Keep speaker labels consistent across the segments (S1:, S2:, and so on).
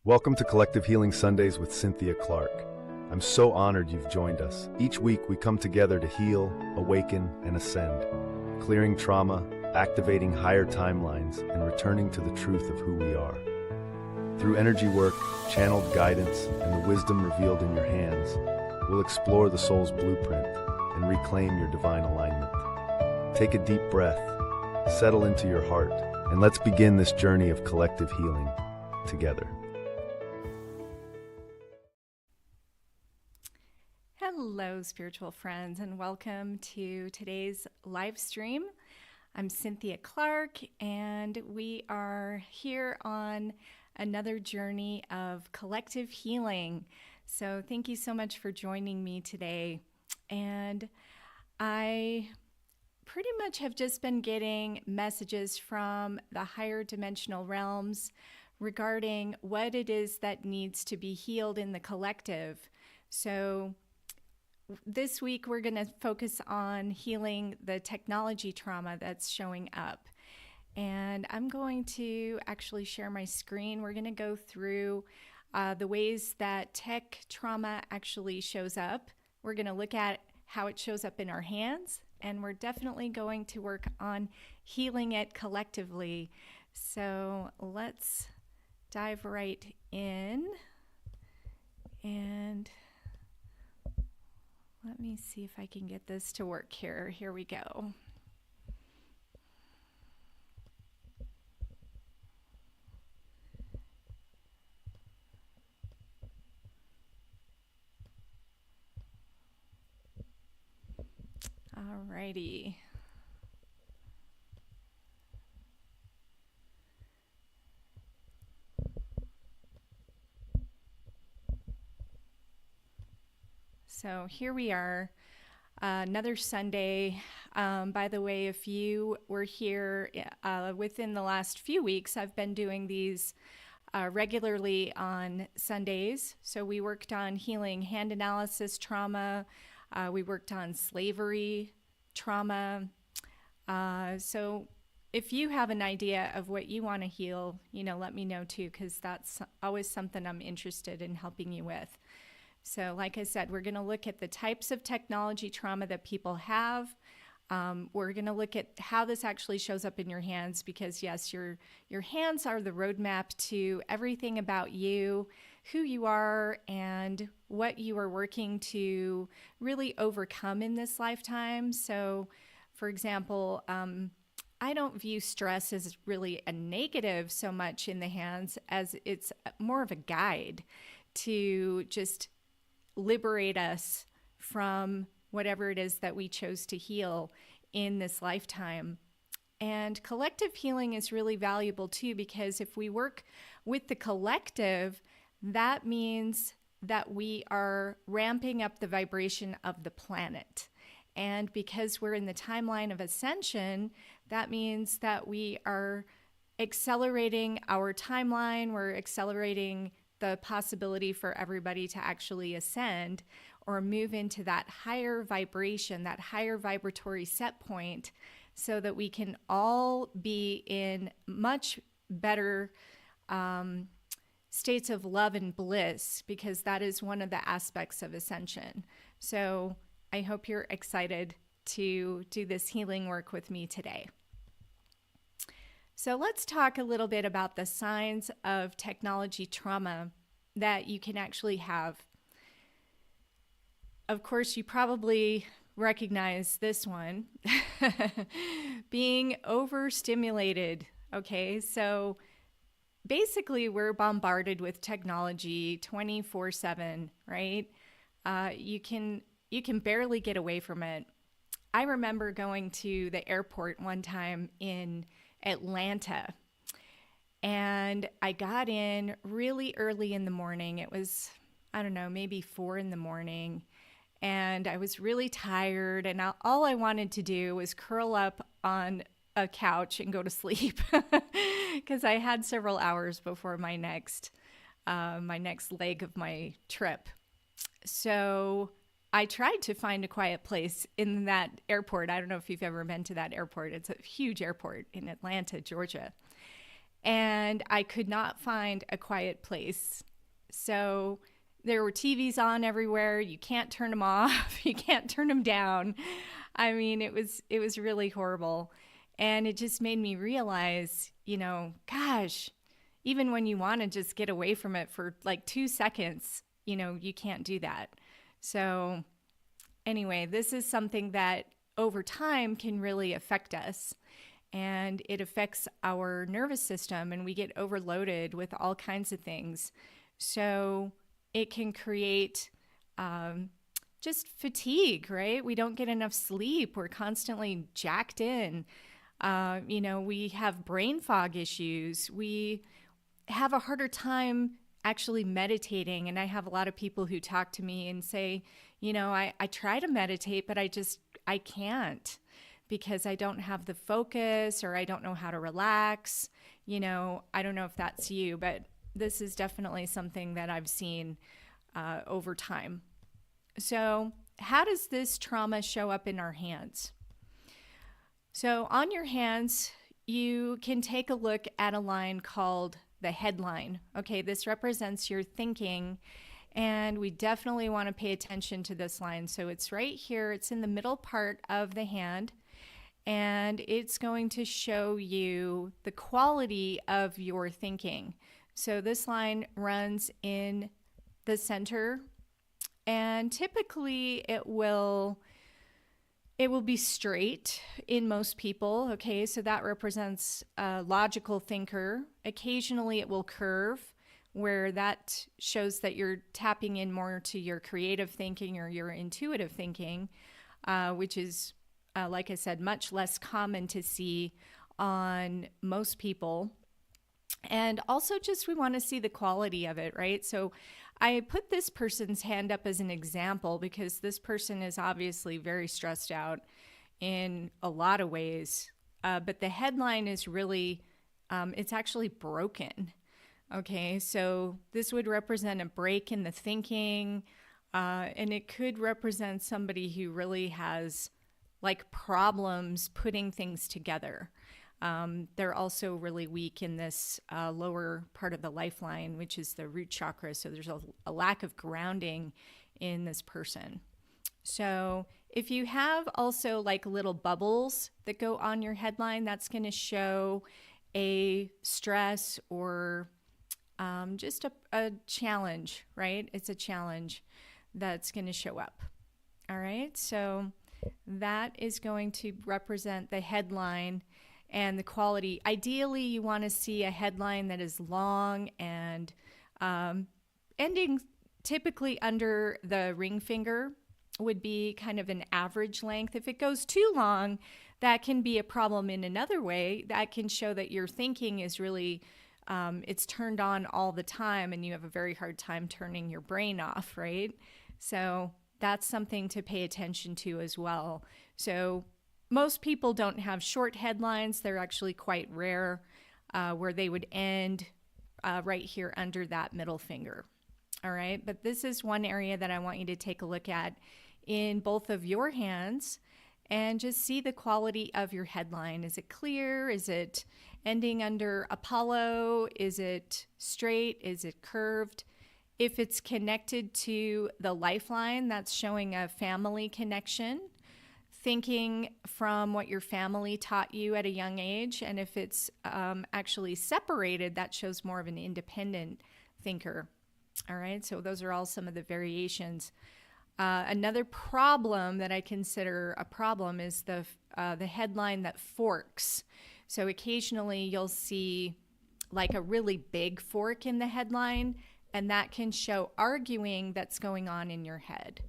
S1: Welcome to Collective Healing Sundays with Cynthia Clark. I'm so honored you've joined us. Each week we come together to heal, awaken, and ascend, clearing trauma, activating higher timelines, and returning to the truth of who we are. Through energy work, channeled guidance, and the wisdom revealed in your hands, we'll explore the soul's blueprint and reclaim your divine alignment. Take a deep breath, settle into your heart, and let's begin this journey of collective healing together.
S2: Hello, spiritual friends, and welcome to today's live stream. I'm Cynthia Clark, and we are here on another journey of collective healing. So thank you so much for joining me today. And I pretty much have just been getting messages from the higher dimensional realms regarding what it is that needs to be healed in the collective. So this week, we're going to focus on healing the technology trauma that's showing up. And I'm going to actually share my screen. We're going to go through the ways that tech trauma actually shows up. We're going to look at how it shows up in our hands, and we're definitely going to work on healing it collectively. So let's dive right in. And let me see if I can get this to work here. Here we go. Alrighty. So here we are, another Sunday. By the way, if you were here within the last few weeks, I've been doing these regularly on Sundays. So we worked on healing hand analysis trauma. We worked on slavery trauma. So if you have an idea of what you want to heal, let me know too, because that's always something I'm interested in helping you with. So like I said, we're going to look at the types of technology trauma that people have. We're going to look at how this actually shows up in your hands, because yes, your hands are the roadmap to everything about you, who you are, and what you are working to really overcome in this lifetime. So for example, I don't view stress as really a negative so much in the hands as it's more of a guide to just liberate us from whatever it is that we chose to heal in this lifetime. And collective healing is really valuable too, because if we work with the collective, that means that we are ramping up the vibration of the planet. And because we're in the timeline of ascension, that means that we are accelerating our timeline, we're accelerating the possibility for everybody to actually ascend or move into that higher vibration, that higher vibratory set point, so that we can all be in much better states of love and bliss, because that is one of the aspects of ascension. So I hope you're excited to do this healing work with me today. So let's talk a little bit about the signs of technology trauma that you can actually have. Of course, you probably recognize this one, being overstimulated. Okay, so basically we're bombarded with technology 24/7, right? You can barely get away from it. I remember going to the airport one time in Atlanta, and I got in really early in the morning. It was, I don't know, maybe 4 a.m, and I was really tired, and all I wanted to do was curl up on a couch and go to sleep, because I had several hours before my next leg of my trip. So I tried to find a quiet place in that airport. I don't know if you've ever been to that airport. It's a huge airport in Atlanta, Georgia. and I could not find a quiet place. So there were TVs on everywhere. You can't turn them off. You can't turn them down. I mean, it was really horrible. And it just made me realize, gosh, even when you want to just get away from it for like 2 seconds, you can't do that. So anyway, this is something that over time can really affect us. And it affects our nervous system, and we get overloaded with all kinds of things. So it can create just fatigue, right? We don't get enough sleep. We're constantly jacked in. We have brain fog issues. We have a harder time actually meditating. And I have a lot of people who talk to me and say, I try to meditate, but I can't, because I don't have the focus, or I don't know how to relax. I don't know if that's you, but this is definitely something that I've seen over time. So how does this trauma show up in our hands? So on your hands, you can take a look at a line called the headline. Okay, this represents your thinking, and we definitely want to pay attention to this line. So it's right here. It's in the middle part of the hand, and it's going to show you the quality of your thinking. So this line runs in the center, and typically it will be straight in most people. Okay, so that represents a logical thinker. Occasionally it will curve, where that shows that you're tapping in more to your creative thinking or your intuitive thinking, which is, like I said, much less common to see on most people. And also just we want to see the quality of it, right? So I put this person's hand up as an example because this person is obviously very stressed out in a lot of ways. But the headline is really, it's actually broken. Okay, so this would represent a break in the thinking, and it could represent somebody who really has like problems putting things together. They're also really weak in this lower part of the lifeline, which is the root chakra. So there's a lack of grounding in this person. So if you have also like little bubbles that go on your headline, that's going to show a stress or just a challenge, right? It's a challenge that's going to show up. All right. So that is going to represent the headline and the quality. Ideally, you want to see a headline that is long and ending typically under the ring finger would be kind of an average length. If it goes too long, that can be a problem in another way. That can show that your thinking is really, it's turned on all the time and you have a very hard time turning your brain off, right? So that's something to pay attention to as well. So most people don't have short headlines. They're actually quite rare, where they would end right here under that middle finger. All right, but this is one area that I want you to take a look at in both of your hands and just see the quality of your headline. Is it clear? Is it ending under Apollo? Is it straight? Is it curved? If it's connected to the lifeline, that's showing a family connection, thinking from what your family taught you at a young age. And if it's actually separated, that shows more of an independent thinker. All right, so those are all some of the variations. Another problem that I consider a problem is the headline that forks. So occasionally you'll see like a really big fork in the headline, and that can show arguing that's going on in your head,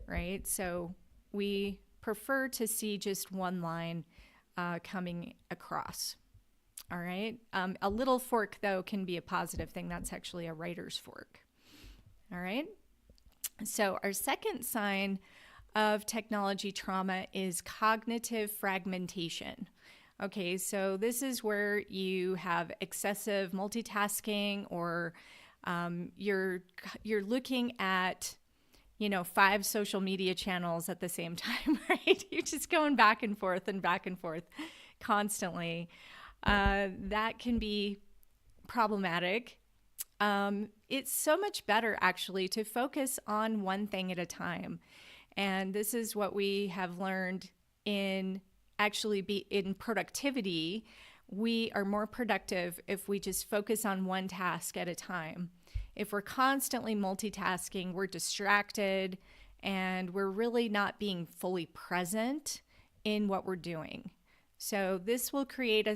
S2: right? So we prefer to see just one line coming across. All right. A little fork, though, can be a positive thing. That's actually a writer's fork. All right. So our second sign of technology trauma is cognitive fragmentation. Okay, so this is where you have excessive multitasking, or you're looking at 5 social media channels at the same time, right? You're just going back and forth constantly. That can be problematic. It's so much better actually to focus on one thing at a time. And this is what we have learned in in productivity. We are more productive if we just focus on one task at a time. If we're constantly multitasking, we're distracted and we're really not being fully present in what we're doing. So this will create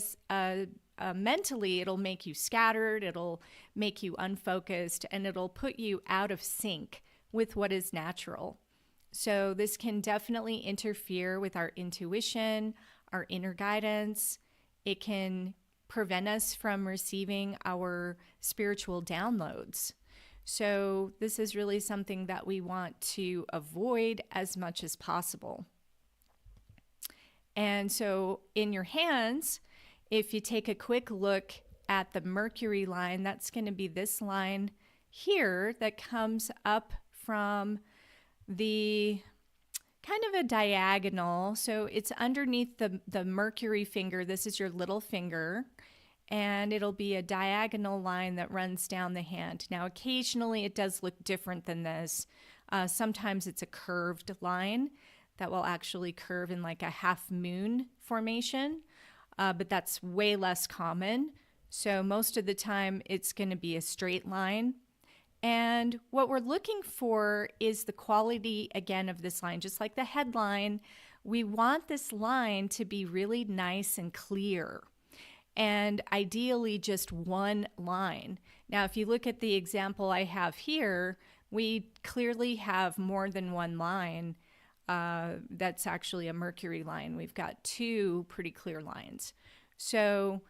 S2: mentally, it'll make you scattered, it'll make you unfocused, and it'll put you out of sync with what is natural. So this can definitely interfere with our intuition, our inner guidance. It can prevent us from receiving our spiritual downloads. So this is really something that we want to avoid as much as possible. And so in your hands, if you take a quick look at the Mercury line, that's going to be this line here that comes up from the kind of a diagonal. So it's underneath the Mercury finger. This is your little finger. And it'll be a diagonal line that runs down the hand. Now, occasionally it does look different than this. Sometimes it's a curved line that will actually curve in like a half moon formation, but that's way less common. So most of the time it's going to be a straight line. And what we're looking for is the quality, again, of this line. Just like the headline, we want this line to be really nice and clear, and ideally just one line. Now, if you look at the example I have here, we clearly have more than one line. That's actually a Mercury line. We've got two pretty clear lines. So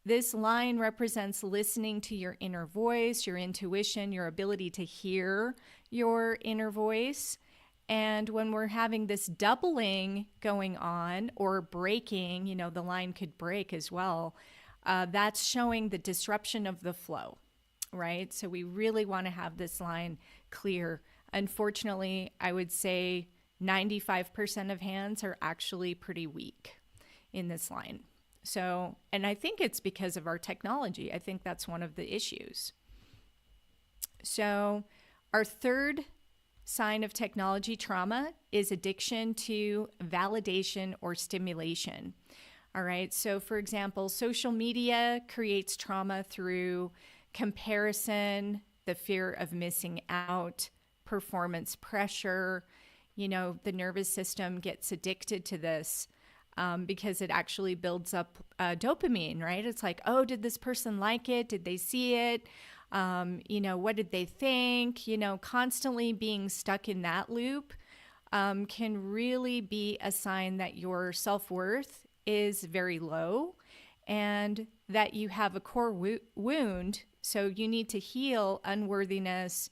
S2: this line represents listening to your inner voice, your intuition, your ability to hear your inner voice. And when we're having this doubling going on or breaking, the line could break as well. That's showing the disruption of the flow, right? So we really want to have this line clear. Unfortunately, I would say 95% of hands are actually pretty weak in this line. So, and I think it's because of our technology. I think that's one of the issues. So our third sign of technology trauma is addiction to validation or stimulation. All right. So for example, social media creates trauma through comparison, the fear of missing out, performance pressure. The nervous system gets addicted to this. Because it actually builds up dopamine, right? It's like, oh, did this person like it? Did they see it? What did they think? Constantly being stuck in that loop can really be a sign that your self-worth is very low and that you have a core wound. So you need to heal unworthiness,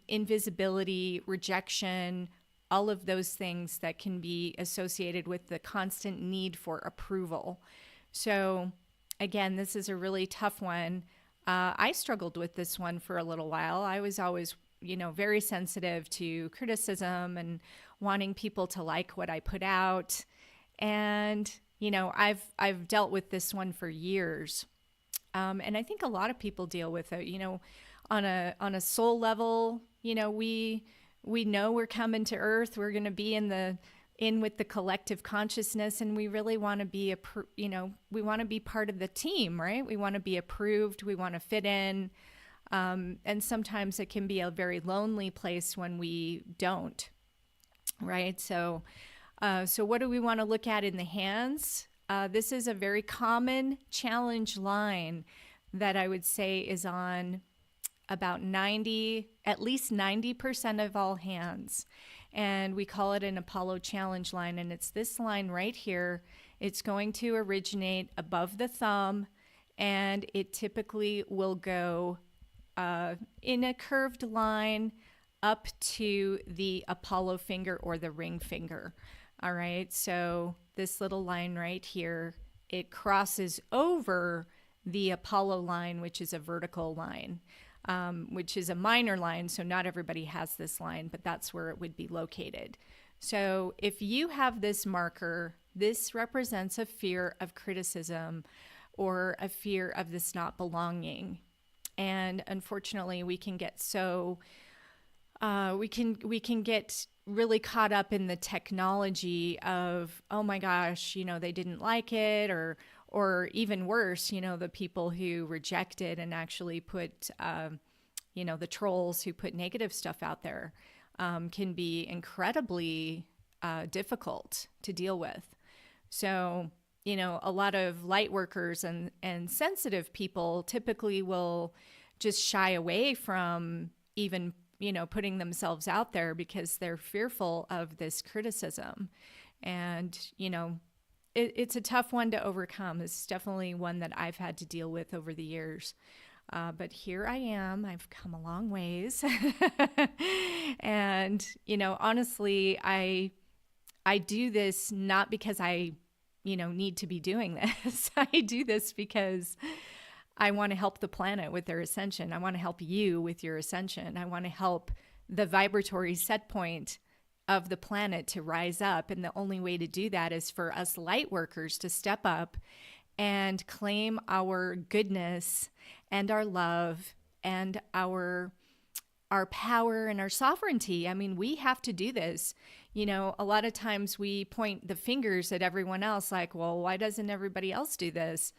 S2: invisibility, rejection, all of those things that can be associated with the constant need for approval. So again, this is a really tough one. I struggled with this one for a little while. I was always, very sensitive to criticism and wanting people to like what I put out. And, I've dealt with this one for years. And I think a lot of people deal with it, on a soul level. We know we're coming to Earth. We're going to be in with the collective consciousness, and we really want to be we want to be part of the team, right? We want to be approved. We want to fit in, and sometimes it can be a very lonely place when we don't, right? So what do we want to look at in the hands? This is a very common challenge line that I would say is on about at least 90% of all hands. And we call it an Apollo challenge line. And it's this line right here. It's going to originate above the thumb, and it typically will go in a curved line up to the Apollo finger or the ring finger. All right. So this little line right here, it crosses over the Apollo line, which is a vertical line. Which is a minor line, so not everybody has this line, but that's where it would be located. So if you have this marker, this represents a fear of criticism or a fear of this not belonging. And unfortunately, we can get so we can get really caught up in the technology of, oh my gosh, they didn't like it, or even worse, the people who reject it and actually put the trolls who put negative stuff out there, can be incredibly difficult to deal with. So, a lot of light workers and sensitive people typically will just shy away from even, putting themselves out there because they're fearful of this criticism. And, it's a tough one to overcome. It's definitely one that I've had to deal with over the years. But here I am. I've come a long ways. And, honestly, I do this not because I need to be doing this. I do this because I want to help the planet with their ascension. I want to help you with your ascension. I want to help the vibratory set point of the planet to rise up. And the only way to do that is for us light workers to step up and claim our goodness and our love and our power and our sovereignty. I mean, we have to do this. A lot of times we point the fingers at everyone else like, well, why doesn't everybody else do this?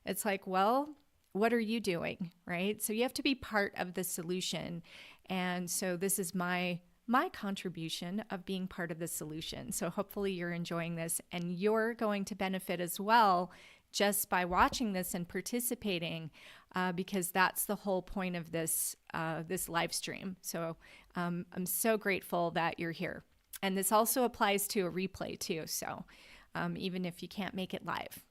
S2: It's like, well, what are you doing, right? So you have to be part of the solution. And so this is my contribution of being part of the solution. So hopefully you're enjoying this and you're going to benefit as well just by watching this and participating, because that's the whole point of this live stream. So I'm so grateful that you're here. And this also applies to a replay too. So even if you can't make it live.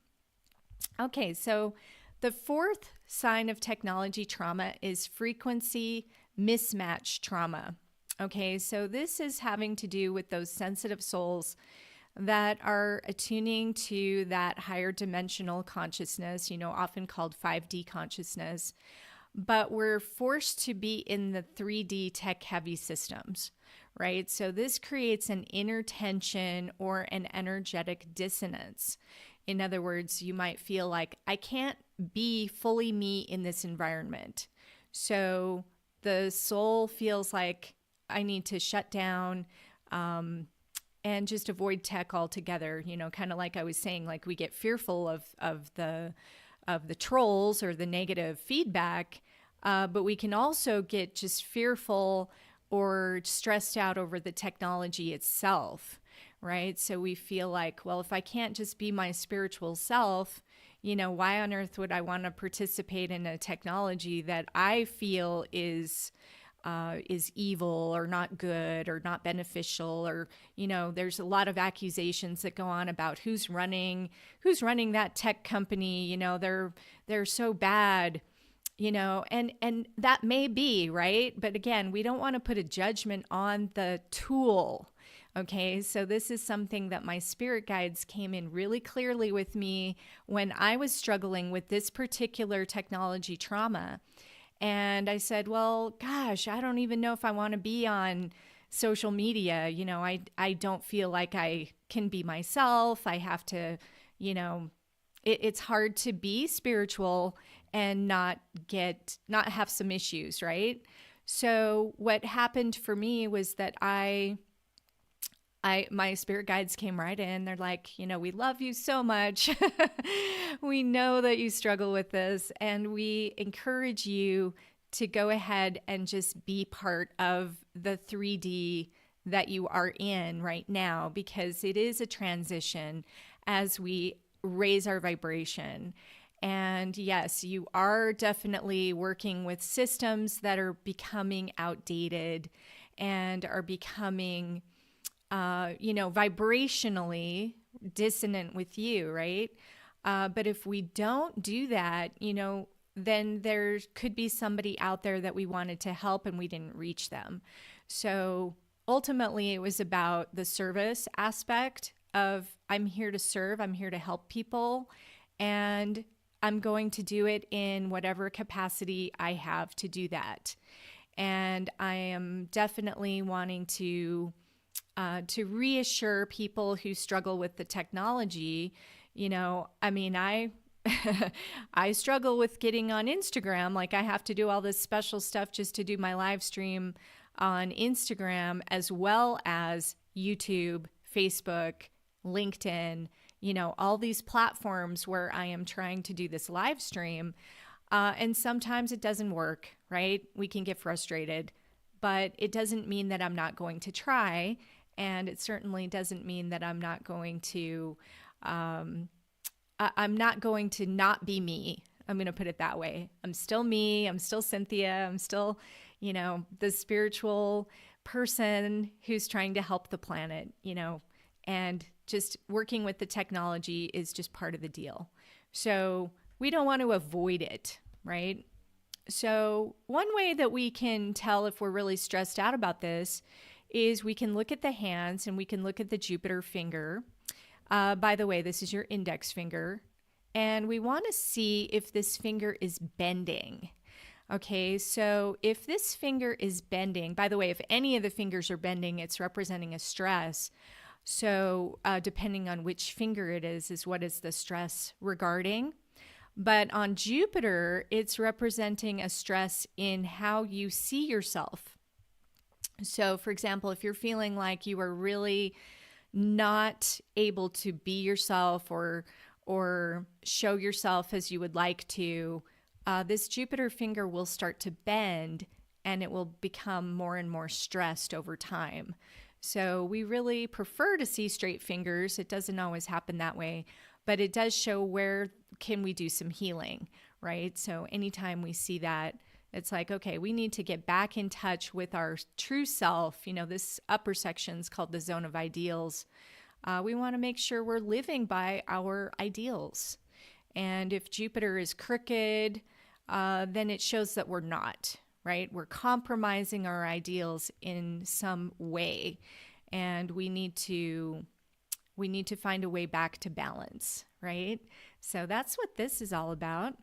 S2: Okay, so the fourth sign of technology trauma is frequency mismatch trauma. Okay, so this is having to do with those sensitive souls that are attuning to that higher dimensional consciousness, often called 5D consciousness, but we're forced to be in the 3D tech heavy systems, right? So this creates an inner tension or an energetic dissonance. In other words, you might feel like, I can't be fully me in this environment. So the soul feels like I need to shut down and just avoid tech altogether. Kind of like I was saying, like we get fearful of the trolls or the negative feedback, but we can also get just fearful or stressed out over the technology itself, right? So we feel like, well, if I can't just be my spiritual self, why on earth would I want to participate in a technology that I feel is evil or not good or not beneficial, or there's a lot of accusations that go on about who's running that tech company. They're so bad, and that may be right, but again, we don't want to put a judgment on the tool. Okay, so this is something that my spirit guides came in really clearly with me when I was struggling with this particular technology trauma. And I said, well, gosh, I don't even know if I want to be on social media. I don't feel like I can be myself. I have to, it's hard to be spiritual and not have some issues, right? So what happened for me was that my spirit guides came right in. They're like, we love you so much. We know that you struggle with this, and we encourage you to go ahead and just be part of the 3D that you are in right now, because it is a transition as we raise our vibration. And yes, you are definitely working with systems that are becoming outdated and are becoming vibrationally dissonant with you, right? But if we don't do that, then there could be somebody out there that we wanted to help and we didn't reach them. So ultimately, it was about the service aspect of, I'm here to serve, I'm here to help people, and I'm going to do it in whatever capacity I have to do that. And I am definitely wanting to reassure people who struggle with the technology. I I struggle with getting on Instagram. Like I have to do all this special stuff just to do my live stream on Instagram, as well as YouTube, Facebook, LinkedIn, all these platforms where I am trying to do this live stream. And sometimes it doesn't work, right? We can get frustrated, but it doesn't mean that I'm not going to try. And it certainly doesn't mean that I'm not going to, I'm not going to not be me. I'm going to put it that way. I'm still me. I'm still Cynthia. I'm still, the spiritual person who's trying to help the planet, and just working with the technology is just part of the deal. So we don't want to avoid it, right? So one way that we can tell if we're really stressed out about this is we can look at the hands and we can look at the Jupiter finger. By the way, this is your index finger. And we want to see if this finger is bending. Okay, so if this finger is bending, by the way, if any of the fingers are bending, it's representing a stress. So depending on which finger it is what is the stress regarding. But on Jupiter, it's representing a stress in how you see yourself. So for example, if you're feeling like you are really not able to be yourself or show yourself as you would like to, this Jupiter finger will start to bend and it will become more and more stressed over time. So we really prefer to see straight fingers. It doesn't always happen that way, but it does show where can we do some healing, right? So anytime we see that, it's like, okay, we need to get back in touch with our true self. This upper section is called the zone of ideals. We want to make sure we're living by our ideals. And if Jupiter is crooked, then it shows that we're not, right? We're compromising our ideals in some way. And we need to find a way back to balance, right? So that's what this is all about.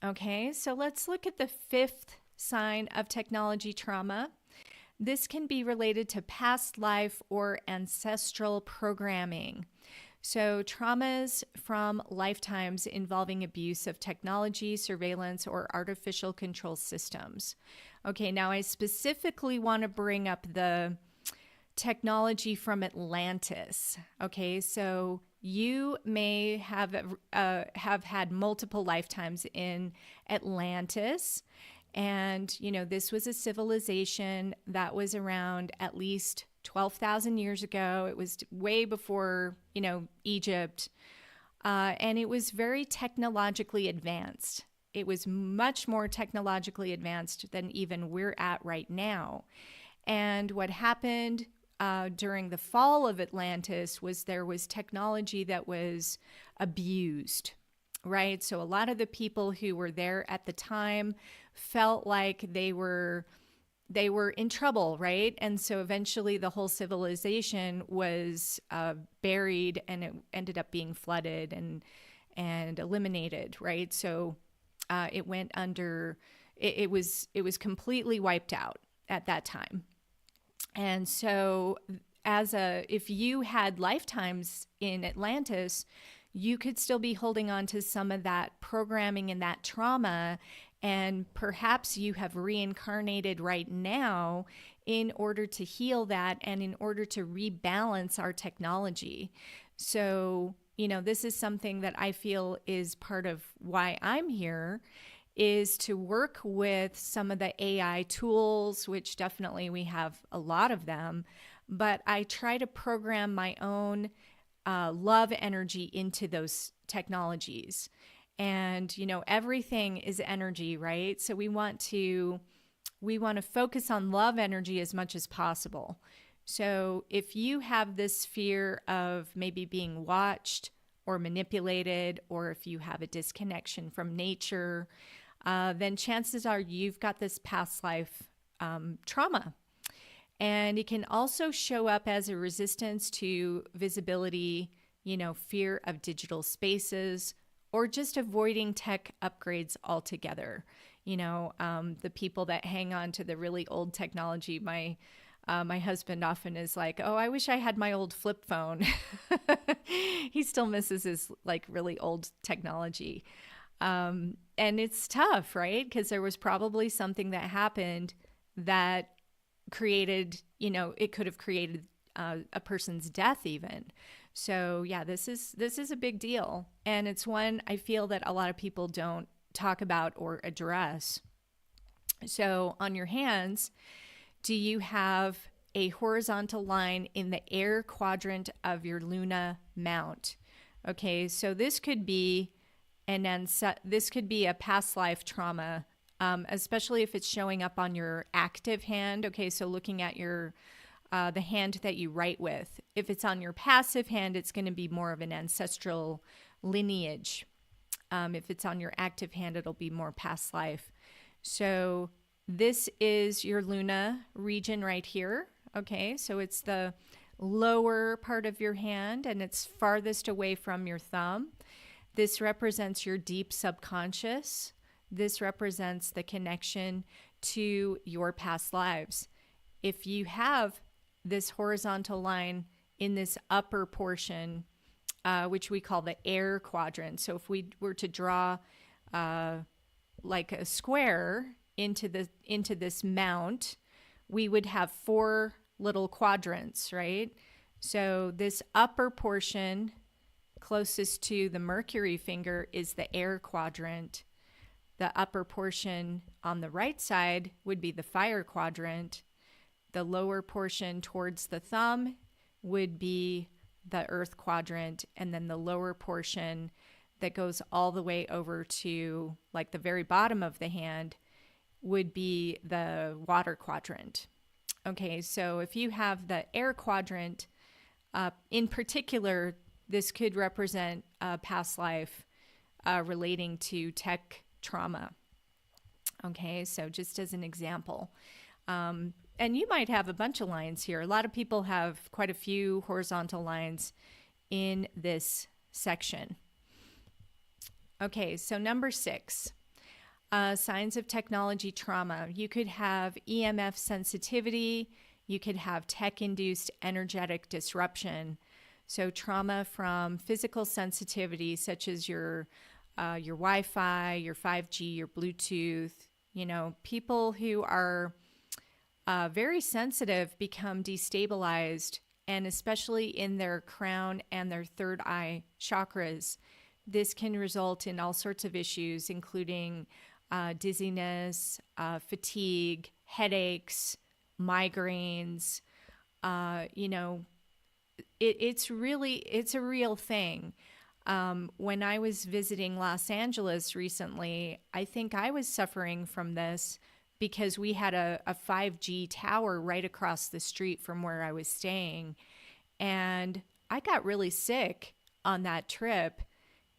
S2: Okay, so let's look at the fifth sign of technology trauma. This can be related to past life or ancestral programming. So traumas from lifetimes involving abuse of technology, surveillance, or artificial control systems. Okay, now I specifically want to bring up the technology from Atlantis. Okay, so you may have had multiple lifetimes in Atlantis. And, this was a civilization that was around at least 12,000 years ago. It was way before, Egypt. And it was very technologically advanced. It was much more technologically advanced than even we're at right now. And what happened during the fall of Atlantis was there was technology that was abused, right? So a lot of the people who were there at the time felt like they were in trouble, right? And so eventually the whole civilization was buried and it ended up being flooded and eliminated, right? So it went under, it was completely wiped out at that time. And so if you had lifetimes in Atlantis, you could still be holding on to some of that programming and that trauma. And perhaps you have reincarnated right now in order to heal that and in order to rebalance our technology. So, this is something that I feel is part of why I'm here, is to work with some of the AI tools, which definitely we have a lot of them, but I try to program my own love energy into those technologies. And, everything is energy, right? So we want to focus on love energy as much as possible. So if you have this fear of maybe being watched or manipulated, or if you have a disconnection from nature, then chances are you've got this past life trauma. And it can also show up as a resistance to visibility, fear of digital spaces, or just avoiding tech upgrades altogether. The people that hang on to the really old technology, my My husband often is like, "Oh, I wish I had my old flip phone." He still misses his like really old technology. And it's tough, right? Because there was probably something that happened that created, it could have created a person's death even. So yeah, this is a big deal, and it's one I feel that a lot of people don't talk about or address. So on your hands, do you have a horizontal line in the air quadrant of your Luna mount? Okay, so this could be this could be a past life trauma, especially if it's showing up on your active hand. Okay, so looking at your the hand that you write with. If it's on your passive hand, it's going to be more of an ancestral lineage. If it's on your active hand, it'll be more past life. So this is your Luna region right here. Okay, so it's the lower part of your hand and it's farthest away from your thumb. This represents your deep subconscious. This represents the connection to your past lives. If you have this horizontal line in this upper portion, which we call the air quadrant. So if we were to draw like a square into this mount, we would have 4 little quadrants, right? So this upper portion closest to the Mercury finger is the air quadrant. The upper portion on the right side would be the fire quadrant. The lower portion towards the thumb would be the earth quadrant, and then the lower portion that goes all the way over to like the very bottom of the hand would be the water quadrant. Okay, so if you have the air quadrant, in particular, this could represent a past life relating to tech trauma. Okay, so just as an example. And you might have a bunch of lines here. A lot of people have quite a few horizontal lines in this section. Okay, so number 6, signs of technology trauma. You could have EMF sensitivity. You could have tech-induced energetic disruption. So trauma from physical sensitivity, such as your Wi-Fi, your 5G, your Bluetooth. People who are very sensitive become destabilized, and especially in their crown and their third eye chakras. This can result in all sorts of issues, including dizziness, fatigue, headaches, migraines. It's a real thing. When I was visiting Los Angeles recently, I think I was suffering from this because we had a 5G tower right across the street from where I was staying. And I got really sick on that trip.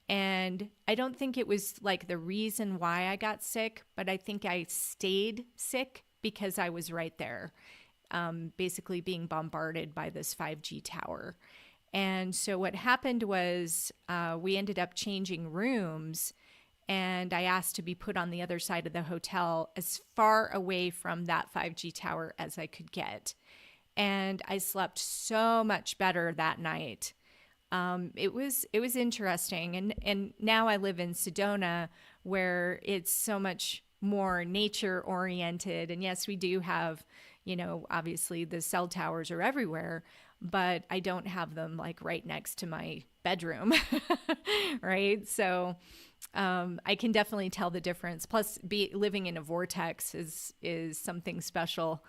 S2: And I don't think it was like the reason why I got sick, but I think I stayed sick because I was right there, basically being bombarded by this 5G tower. And so what happened was we ended up changing rooms, and I asked to be put on the other side of the hotel as far away from that 5G tower as I could get. And I slept so much better that night. It was interesting. And now I live in Sedona, where it's so much more nature oriented. And yes, we do have, obviously the cell towers are everywhere, but I don't have them like right next to my bedroom. Right. So, I can definitely tell the difference. Plus living in a vortex is something special,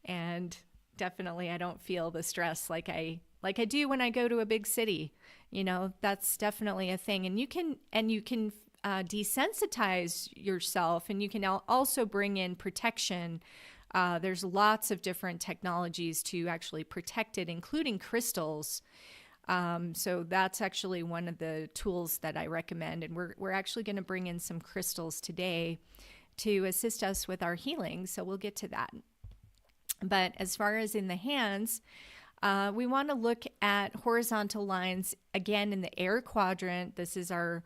S2: and definitely I don't feel the stress like I do when I go to a big city. That's definitely a thing. And you can desensitize yourself, and you can also bring in protection. There's lots of different technologies to actually protect it, including crystals. So that's actually one of the tools that I recommend. And we're actually going to bring in some crystals today to assist us with our healing. So we'll get to that. But as far as in the hands, we want to look at horizontal lines again in the air quadrant. This is our,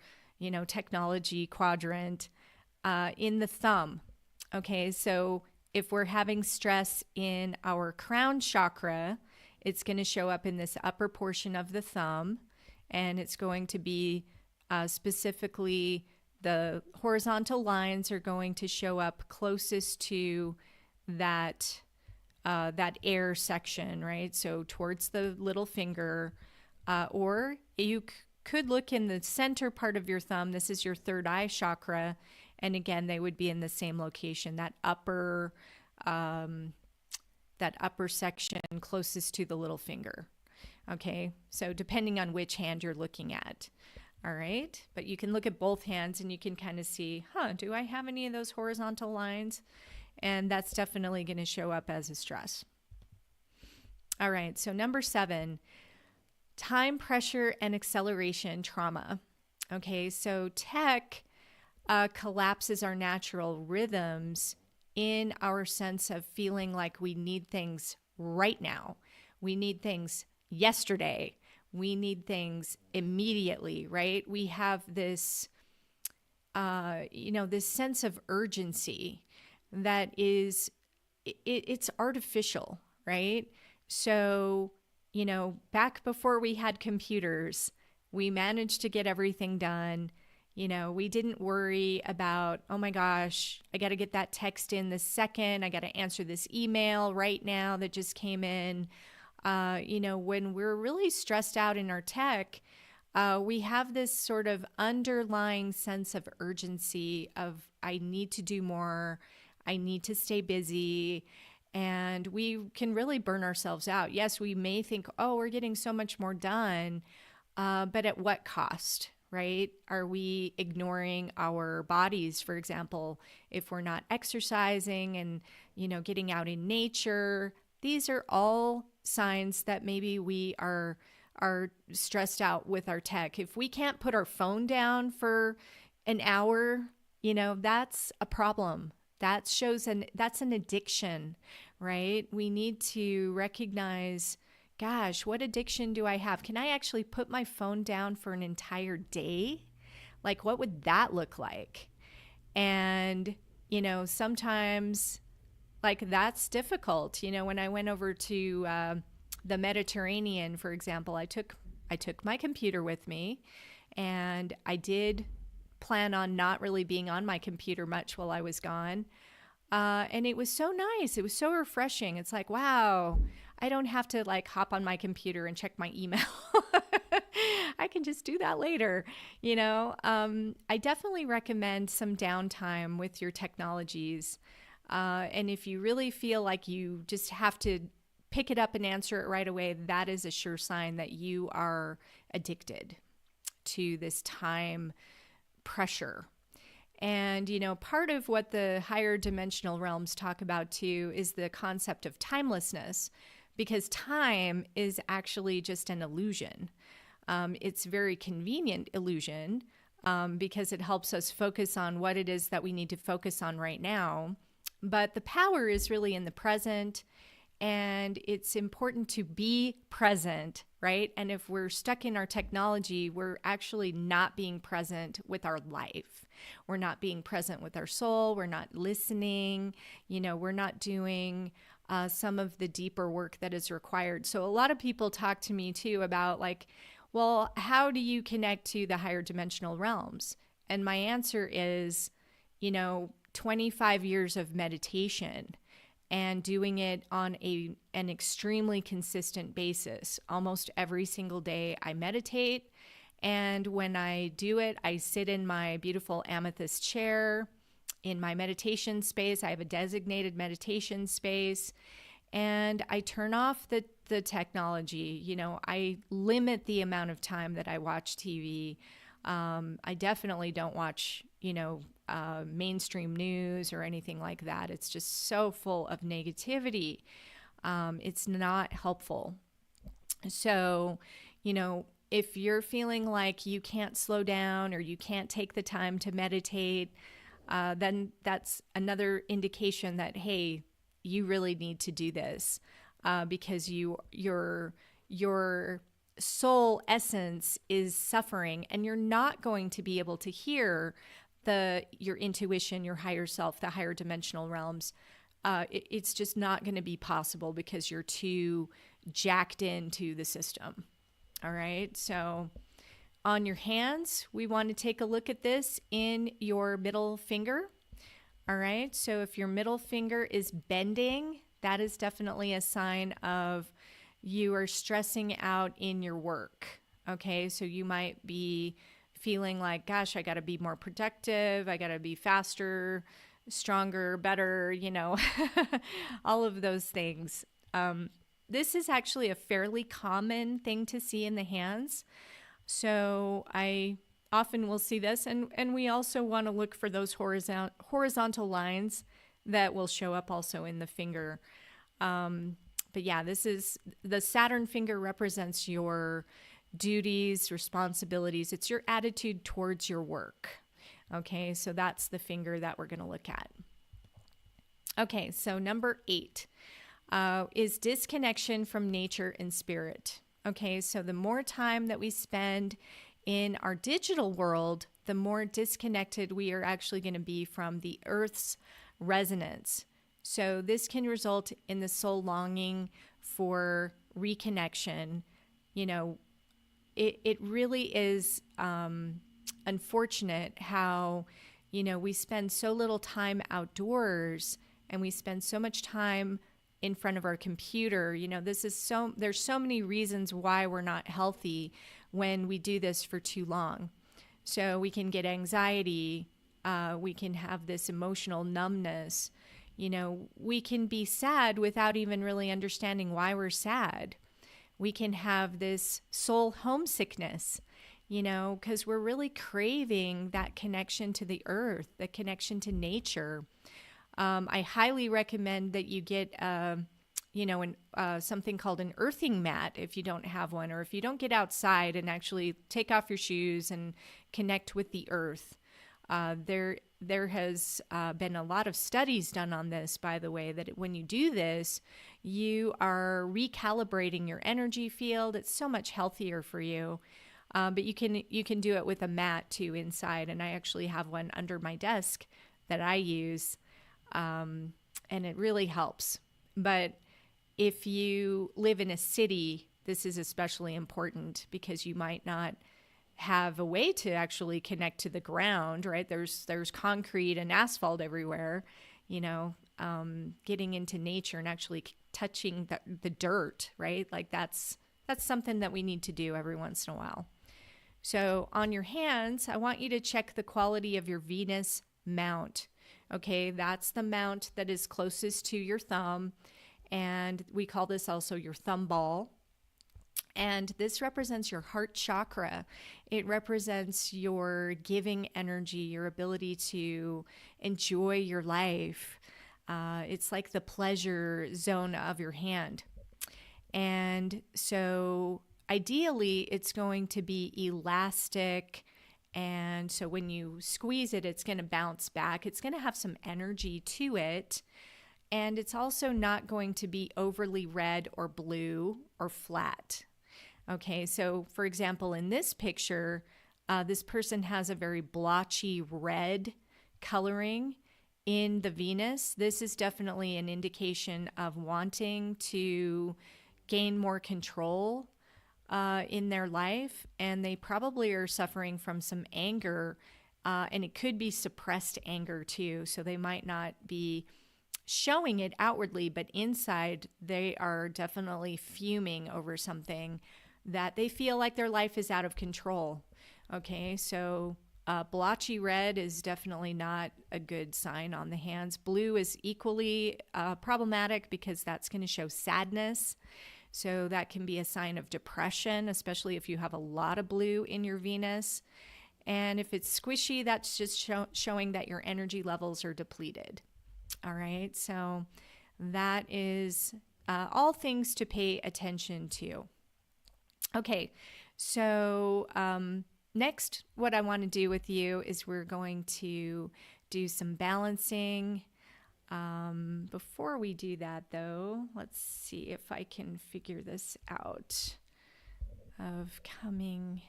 S2: technology quadrant, in the thumb. Okay, so if we're having stress in our crown chakra, it's going to show up in this upper portion of the thumb, and it's going to be specifically the horizontal lines are going to show up closest to that that air section, right? So towards the little finger, or you could look in the center part of your thumb. This is your third eye chakra, and again, they would be in the same location, that upper section closest to the little finger. Okay, so depending on which hand you're looking at. All right, but you can look at both hands and you can kind of see, do I have any of those horizontal lines? And that's definitely going to show up as a stress. All right, so number 7, time pressure and acceleration trauma. Okay, so tech collapses our natural rhythms in our sense of feeling like we need things right now. We need things yesterday. We need things immediately, right? We have this, this sense of urgency that is, it's artificial, right? So, back before we had computers, we managed to get everything done. We didn't worry about, oh my gosh, I got to get that text in this second. I got to answer this email right now that just came in. When we're really stressed out in our tech, we have this sort of underlying sense of urgency of, I need to do more. I need to stay busy. And we can really burn ourselves out. Yes, we may think, oh, we're getting so much more done, but at what cost, right? Are we ignoring our bodies, for example, if we're not exercising and, getting out in nature? These are all signs that maybe we are stressed out with our tech. If we can't put our phone down for an hour, that's a problem. That shows that's an addiction, right? We need to recognize, gosh, what addiction do I have? Can I actually put my phone down for an entire day? Like, what would that look like? And, sometimes like that's difficult. When I went over to the Mediterranean, for example, I took my computer with me, and I did plan on not really being on my computer much while I was gone. And it was so nice. It was so refreshing. It's like, wow, I don't have to like hop on my computer and check my email. I can just do that later. I definitely recommend some downtime with your technologies. And if you really feel like you just have to pick it up and answer it right away, that is a sure sign that you are addicted to this time pressure. And, part of what the higher dimensional realms talk about too is the concept of timelessness, because time is actually just an illusion. It's a very convenient illusion because it helps us focus on what it is that we need to focus on right now. But the power is really in the present, and it's important to be present, right? And if we're stuck in our technology, we're actually not being present with our life. We're not being present with our soul. We're not listening. We're not doing some of the deeper work that is required. So a lot of people talk to me too about like, well, how do you connect to the higher dimensional realms? And my answer is, 25 years of meditation and doing it on an extremely consistent basis. Almost every single day I meditate. And when I do it, I sit in my beautiful amethyst chair in my meditation space. I have a designated meditation space, and I turn off the technology. I limit the amount of time that I watch TV. I definitely don't watch, mainstream news or anything like that. It's just so full of negativity. It's not helpful. So, if you're feeling like you can't slow down or you can't take the time to meditate, then that's another indication that, hey, you really need to do this because your soul essence is suffering, and you're not going to be able to hear your intuition, your higher self, the higher dimensional realms it's just not going to be possible because you're too jacked into the system. All right. So on your hands, we want to take a look at this in your middle finger. All right. So if your middle finger is bending, that is definitely a sign of you are stressing out in your work. Okay. So you might be feeling like, gosh, I got to be more productive. I got to be faster, stronger, better, all of those things. This is actually a fairly common thing to see in the hands. So I often will see this, and we also want to look for those horizontal lines that will show up also in the finger. But yeah, this is the Saturn finger represents your duties, responsibilities. It's your attitude towards your work. Okay, so that's the finger that we're going to look at. Okay, so number 8 is disconnection from nature and spirit. Okay, so the more time that we spend in our digital world, the more disconnected we are actually going to be from the Earth's resonance. So this can result in the soul longing for reconnection. It really is unfortunate how, we spend so little time outdoors and we spend so much time in front of our computer. There's so many reasons why we're not healthy when we do this for too long. So we can get anxiety. We can have this emotional numbness. We can be sad without even really understanding why we're sad. We can have this soul homesickness, because we're really craving that connection to the earth, the connection to nature. I highly recommend that you get, something called an earthing mat if you don't have one, or if you don't get outside and actually take off your shoes and connect with the earth. There has been a lot of studies done on this, by the way, that when you do this, you are recalibrating your energy field. It's so much healthier for you. But you can do it with a mat too inside, and I actually have one under my desk that I use, and it really helps. But if you live in a city, this is especially important because you might not have a way to actually connect to the ground, right? There's concrete and asphalt everywhere, getting into nature and actually touching the dirt, right? Like that's something that we need to do every once in a while. So on your hands, I want you to check the quality of your Venus mount. Okay, that's the mount that is closest to your thumb, and we call this also your thumb ball. And this represents your heart chakra. It represents your giving energy, your ability to enjoy your life. It's like the pleasure zone of your hand. And so ideally, it's going to be elastic. And so when you squeeze it, it's going to bounce back. It's going to have some energy to it. And it's also not going to be overly red or blue or flat. Okay, so for example, in this picture, this person has a very blotchy red coloring in the Venus. This is definitely an indication of wanting to gain more control in their life, and they probably are suffering from some anger, and it could be suppressed anger too. So they might not be showing it outwardly, but inside they are definitely fuming over something that they feel like their life is out of control. Okay, so blotchy red is definitely not a good sign on the hands. Blue is equally problematic because that's going to show sadness. So that can be a sign of depression, especially if you have a lot of blue in your Venus. And if it's squishy, that's just showing that your energy levels are depleted. All right, so that is all things to pay attention to. Okay, so next, what I want to do with you is we're going to do some balancing. Before we do that, though, let's see if I can figure this out of coming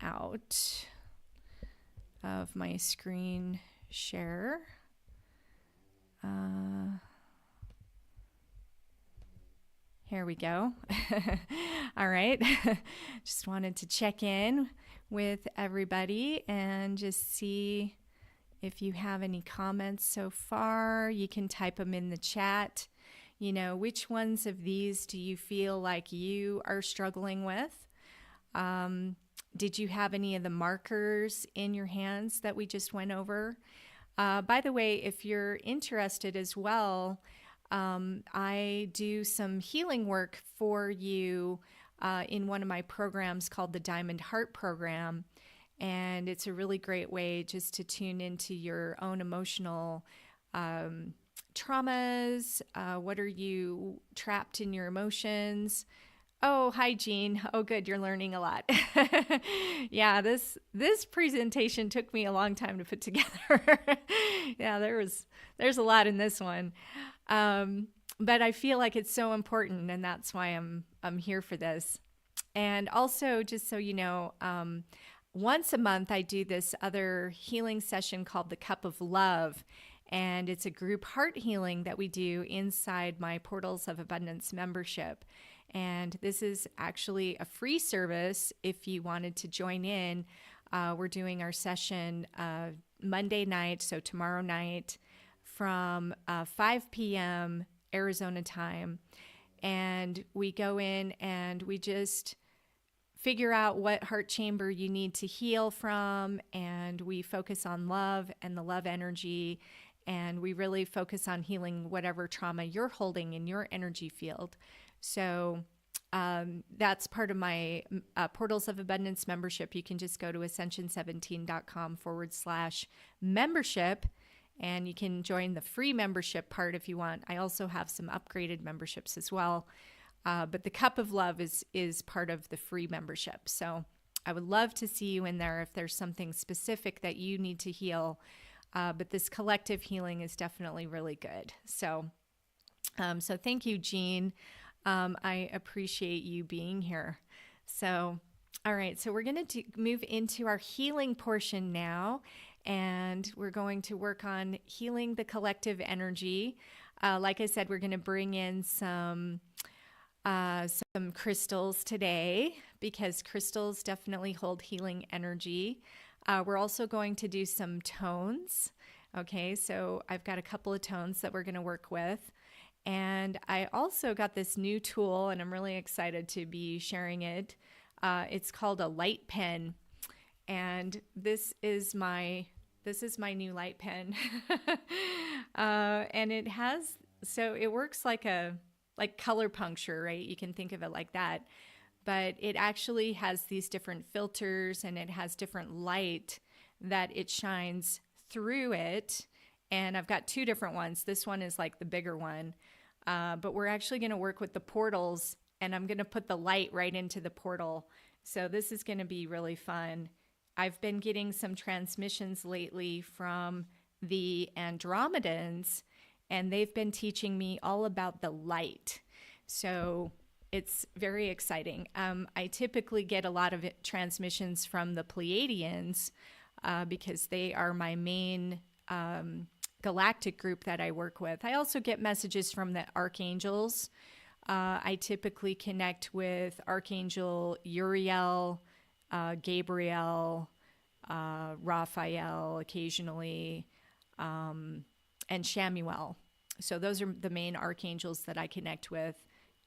S2: out of my screen share. Here we go. All right. Just wanted to check in with everybody and just see if you have any comments so far. You can type them in the chat. You know, which ones of these do you feel like you are struggling with? Did you have any of the markers in your hands that we just went over? By the way, if you're interested as well, I do some healing work for you in one of my programs called the Diamond Heart Program. And it's a really great way just to tune into your own emotional traumas. What are you trapped in your emotions? Oh, hi, Jean. Oh, good. You're learning a lot. Yeah, this presentation took me a long time to put together. Yeah, there's a lot in this one. But I feel like it's so important, and that's why I'm here for this. And also, just so you know, once a month I do this other healing session called the Cup of Love, and it's a group heart healing that we do inside my Portals of Abundance membership. And this is actually a free service if you wanted to join in. We're doing our session Monday night, so tomorrow night, from 5 p.m. Arizona time. And we go in and we just figure out what heart chamber you need to heal from. And we focus on love and the love energy. And we really focus on healing whatever trauma you're holding in your energy field. So that's part of my Portals of Abundance membership. You can just go to ascension17.com/membership, and you can join the free membership part if you want. I also have some upgraded memberships as well. But the Cup of Love is part of the free membership. So I would love to see you in there if there's something specific that you need to heal. But this collective healing is definitely really good. So thank you, Jean. I appreciate you being here. So, all right. So we're going to move into our healing portion now, and we're going to work on healing the collective energy. Like I said, we're going to bring in some crystals today because crystals definitely hold healing energy. We're also going to do some tones. Okay. So I've got a couple of tones that we're going to work with. And I also got this new tool, and I'm really excited to be sharing it. It's called a light pen, and this is my new light pen. And it works like color puncture, right? You can think of it like that, but it actually has these different filters, and it has different light that it shines through it. And I've got two different ones. This one is like the bigger one. But we're actually going to work with the portals, and I'm going to put the light right into the portal. So this is going to be really fun. I've been getting some transmissions lately from the Andromedans, and they've been teaching me all about the light. So it's very exciting. I typically get a lot of transmissions from the Pleiadians because they are my main galactic group that I work with. I also get messages from the archangels. I typically connect with Archangel Uriel, Gabriel, Raphael occasionally, and Shamuel. So those are the main archangels that I connect with.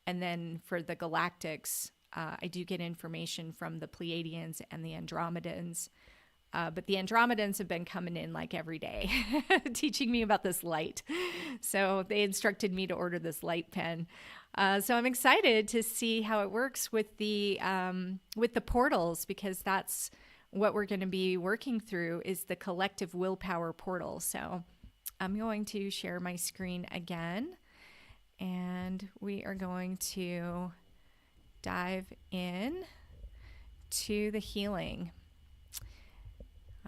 S2: And then for the galactics, I do get information from the Pleiadians and the Andromedans. But the Andromedans have been coming in like every day, teaching me about this light. So they instructed me to order this light pen. So I'm excited to see how it works with the portals, because that's what we're going to be working through is the collective willpower portal. So I'm going to share my screen again, and we are going to dive in to the healing.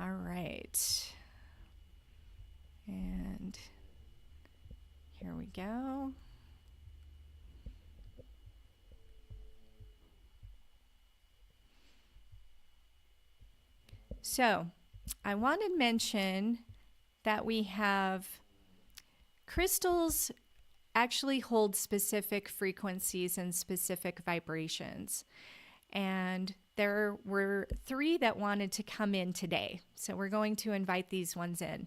S2: All right. And here we go. So I want to mention that we have crystals actually hold specific frequencies and specific vibrations. And there were 3 that wanted to come in today. So we're going to invite these ones in.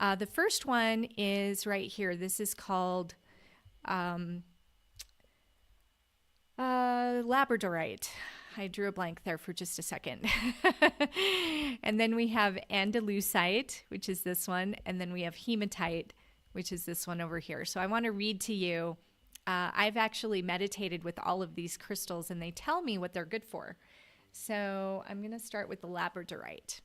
S2: The first one is right here. This is called labradorite. I drew a blank there for just a second. And then we have andalusite, which is this one. And then we have hematite, which is this one over here. So I want to read to you. I've actually meditated with all of these crystals, and they tell me what they're good for. So I'm going to start with the labradorite.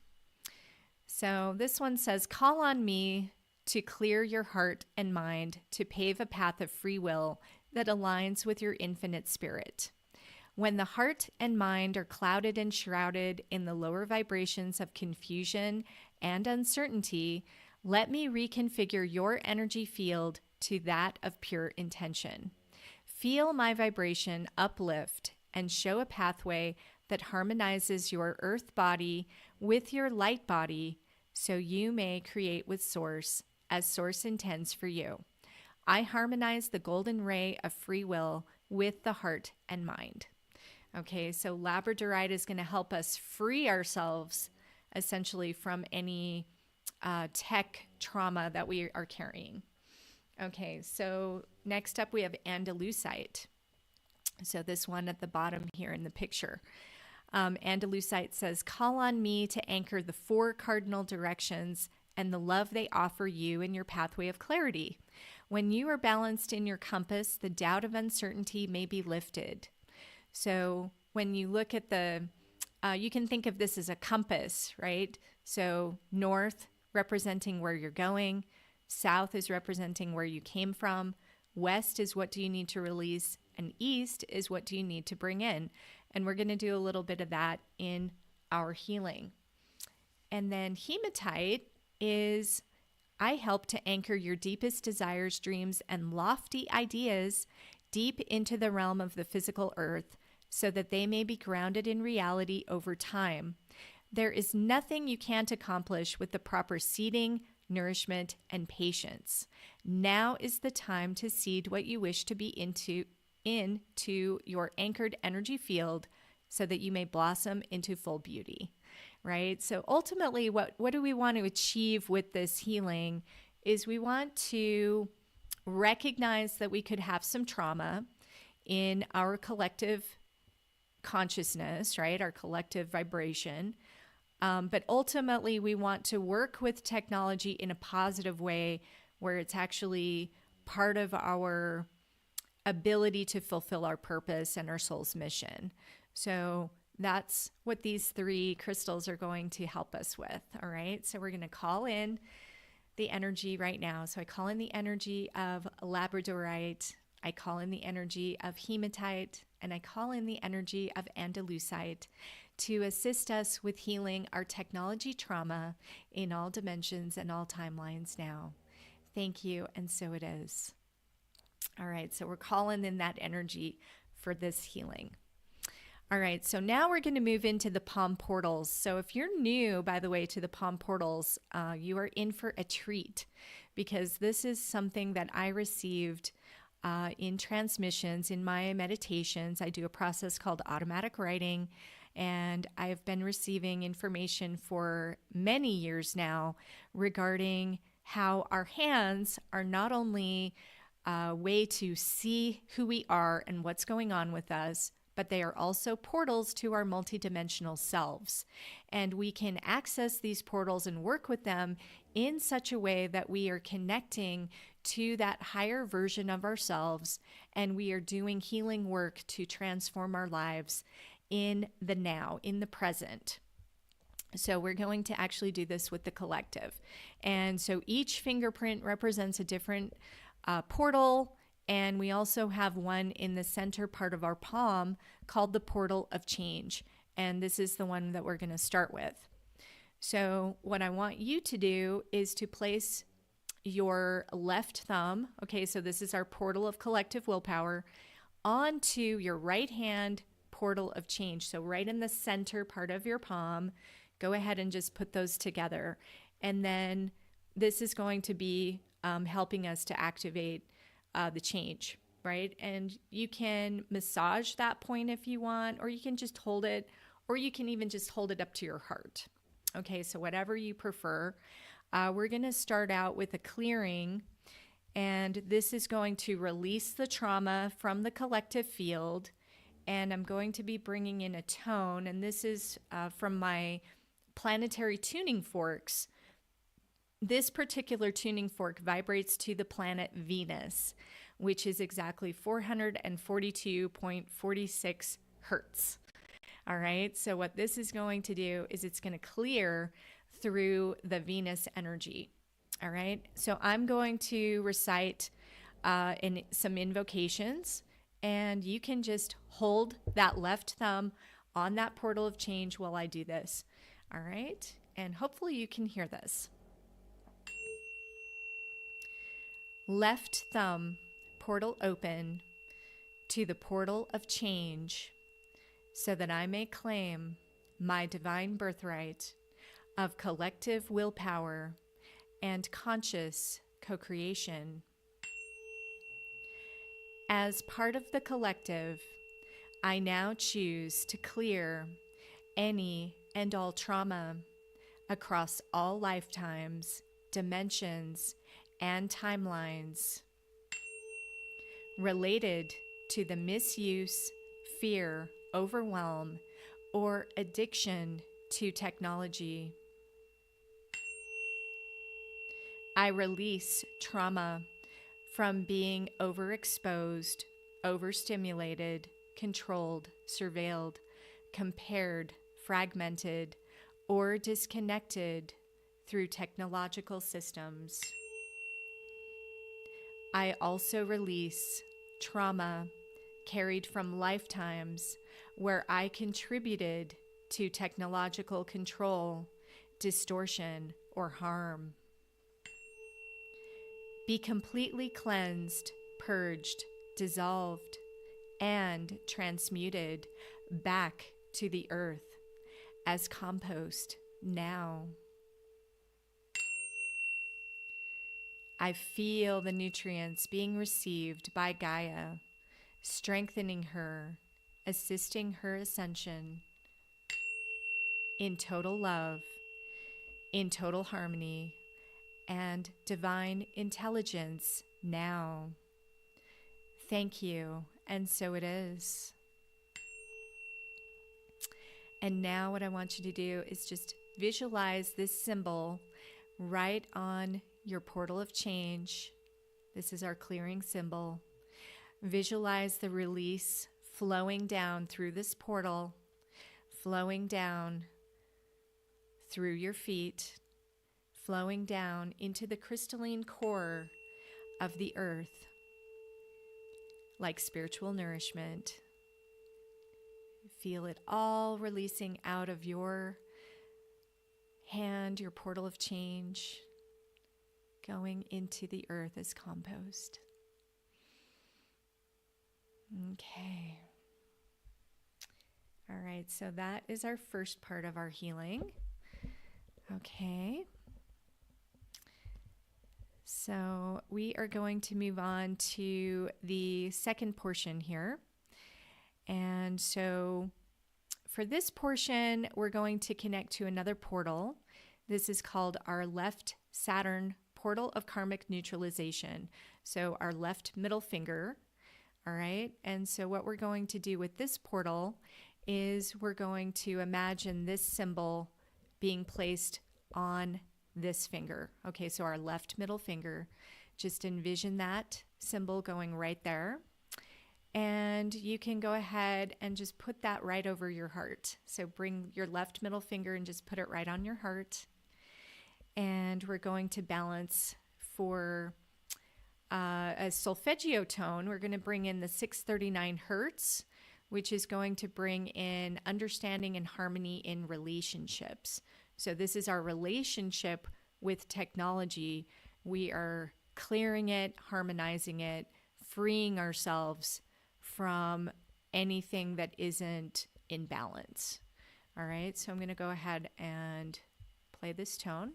S2: So this one says, call on me to clear your heart and mind, to pave a path of free will that aligns with your infinite spirit. When the heart and mind are clouded and shrouded in the lower vibrations of confusion and uncertainty, let me reconfigure your energy field to that of pure intention. Feel my vibration uplift and show a pathway that harmonizes your earth body with your light body so you may create with Source as Source intends for you. I harmonize the golden ray of free will with the heart and mind. Okay, so labradorite is going to help us free ourselves essentially from any tech trauma that we are carrying. Okay, so next up we have andalusite. So this one at the bottom here in the picture. Andalusite says, call on me to anchor the 4 cardinal directions and the love they offer you in your pathway of clarity. When you are balanced in your compass, the doubt of uncertainty may be lifted. So when you look at you can think of this as a compass, right? So north representing where you're going, south is representing where you came from, west is what do you need to release, and east is what do you need to bring in. And we're going to do a little bit of that in our healing. And then hematite is, I help to anchor your deepest desires, dreams, and lofty ideas deep into the realm of the physical earth so that they may be grounded in reality over time. There is nothing you can't accomplish with the proper seeding, nourishment, and patience. Now is the time to seed what you wish to be into your anchored energy field so that you may blossom into full beauty, right? So ultimately, what do we want to achieve with this healing is we want to recognize that we could have some trauma in our collective consciousness, right? Our collective vibration. But ultimately, we want to work with technology in a positive way where it's actually part of our ability to fulfill our purpose and our soul's mission. So that's what these 3 crystals are going to help us with. All right. So we're going to call in the energy right now. So I call in the energy of labradorite. I call in the energy of hematite, and I call in the energy of andalusite to assist us with healing our technology trauma in all dimensions and all timelines now. Thank you, and so it is. All right, so we're calling in that energy for this healing. All right, so now we're going to move into the palm portals. So if you're new, by the way, to the palm portals, you are in for a treat because this is something that I received in transmissions, in my meditations. I do a process called automatic writing, and I've been receiving information for many years now regarding how our hands are not only a way to see who we are and what's going on with us, but they are also portals to our multidimensional selves. And we can access these portals and work with them in such a way that we are connecting to that higher version of ourselves, and we are doing healing work to transform our lives in the now, in the present. So we're going to actually do this with the collective. And so each fingerprint represents a different portal, and we also have one in the center part of our palm called the portal of change. And this is the one that we're going to start with. So what I want you to do is to place your left thumb, okay, so this is our portal of collective willpower, onto your right hand portal of change. So right in the center part of your palm, go ahead and just put those together. And then this is going to be helping us to activate the change, right? And you can massage that point if you want, or you can just hold it, or you can even just hold it up to your heart. Okay, so whatever you prefer. We're going to start out with a clearing, and this is going to release the trauma from the collective field. And I'm going to be bringing in a tone, and this is from my planetary tuning forks. This particular tuning fork vibrates to the planet Venus, which is exactly 442.46 hertz. All right, so what this is going to do is it's going to clear through the Venus energy. All right, so I'm going to recite some invocations, and you can just hold that left thumb on that portal of change while I do this. All right, and hopefully you can hear this. Left thumb, portal open to the portal of change, so that I may claim my divine birthright of collective willpower and conscious co-creation. As part of the collective, I now choose to clear any and all trauma across all lifetimes, dimensions, and timelines related to the misuse, fear, overwhelm, or addiction to technology. I release trauma from being overexposed, overstimulated, controlled, surveilled, compared, fragmented, or disconnected through technological systems. I also release trauma carried from lifetimes where I contributed to technological control, distortion, or harm. Be completely cleansed, purged, dissolved, and transmuted back to the earth as compost now. I feel the nutrients being received by Gaia, strengthening her, assisting her ascension in total love, in total harmony, and divine intelligence now. Thank you, and so it is. And now what I want you to do is just visualize this symbol right on your portal of change. This is our clearing symbol. Visualize the release flowing down through this portal, flowing down through your feet, flowing down into the crystalline core of the earth, like spiritual nourishment. Feel it all releasing out of your hand, your portal of change, going into the earth as compost. Okay. All right, so that is our first part of our healing. Okay. So we are going to move on to the second portion here. And so for this portion, we're going to connect to another portal. This is called our left Saturn portal of karmic neutralization. So our left middle finger. All right. And so what we're going to do with this portal is we're going to imagine this symbol being placed on this finger. Okay. So our left middle finger, just envision that symbol going right there. And you can go ahead and just put that right over your heart. So bring your left middle finger and just put it right on your heart. And we're going to balance for a solfeggio tone. We're going to bring in the 639 hertz, which is going to bring in understanding and harmony in relationships. So this is our relationship with technology. We are clearing it, harmonizing it, freeing ourselves from anything that isn't in balance. All right, so I'm going to go ahead and play this tone.